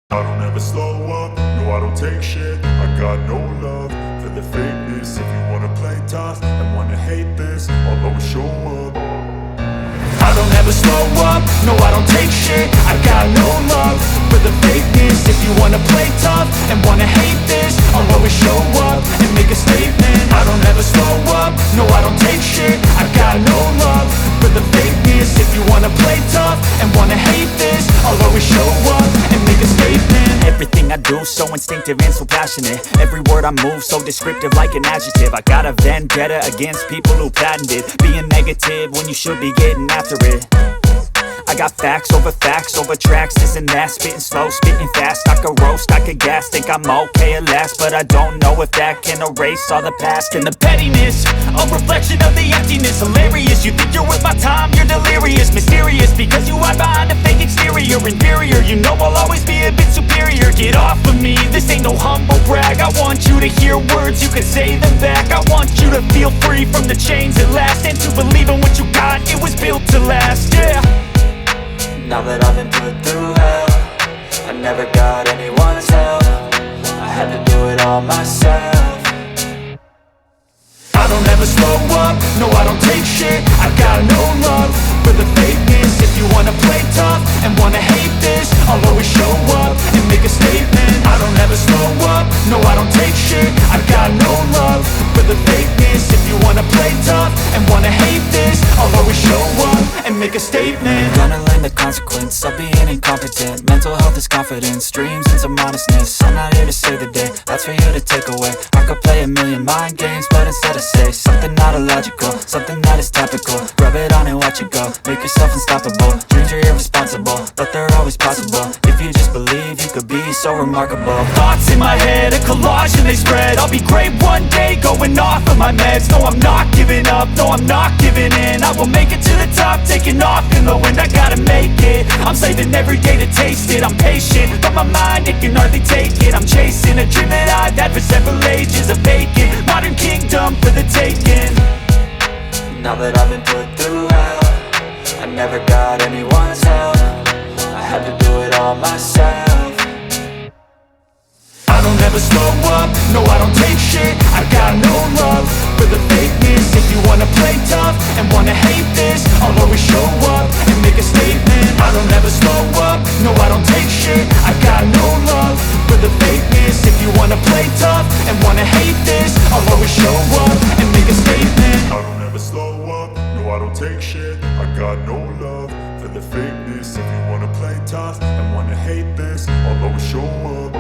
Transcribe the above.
I don't ever slow up, no I don't take shit. I got no love for the fakeness. If you wanna play tough and wanna hate this, I'll always show up. I don't ever slow up, no I don't take shit. I got no love for the fakeness. If you wanna play tough and wanna hate this, I'll always show up and make a statement. I don't ever slow up, no I don't take shit. I got no love for the fakeness. If you wanna play tough and wanna hate this, I'll always show up and make a statement. Everything I do so instinctive and so passionate. Every word I move so descriptive like an adjective. I got a vendetta against people who patented being negative when you should be getting after it. I got facts over tracks, this and that. Spitting slow, spitting fast. I could roast, I could gas. Think I'm okay at last, but I don't know if that can erase all the past. And the pettiness, a reflection of the emptiness. Hilarious, you think you're worth my time, you're delirious. Mysterious, because you hide behind a fake exterior. Inferior, you know I'll always be a bit superior. Get off of me, this ain't no humble brag. I want you to hear words, you can say them back. I want you to feel free from the chains at last, and to believe in what you got, it was built to last, yeah. Now that I've been put through hell, I never got anyone's help. I had to do it all myself. I don't ever slow up, no I don't take shit. I got no love for the fakeness. If you wanna play tough and wanna hate this, I'll always show up and make a statement. I don't ever slow up, no I don't take shit. I got no love for the fakeness. If you wanna play tough and wanna hate this, I'll always show up and make a statement. Gonna learn the consequence of being incompetent. Mental health is confidence, dreams and some modestness. I'm not here to save the day, that's for you to take away. I could play a million mind games, but instead I say something not illogical, something that is topical. Rub it on and watch it go, make yourself unstoppable. Dreams are irresponsible, but they're always possible. If you just believe, you could be so remarkable. Thoughts in my head, a collage and they spread. I'll be great one day, going off of my meds. No, I'm not giving up, no, I'm not giving in. I will make it to the top, taking off in the wind. I gotta make it, I'm saving every day to taste it. I'm patient, but my mind, it can hardly take it. I'm chasing a dream that I've had for several ages. A vacant, modern kingdom for the taking. Now that I've been put through hell, I never got anyone's help. I had to do it all myself. I don't ever slow up, no I don't take shit. I got no love for the fakeness. If you wanna play tough and wanna hate this, I'll always show up and make a statement. I don't ever slow up, no I don't take shit. I got no love for the fakeness. If you wanna play tough and wanna hate this, I'll always show up and make a statement. I don't ever slow up, no I don't take shit. I got no love for the fakeness. If you wanna play tough and wanna hate this, I'll always show up.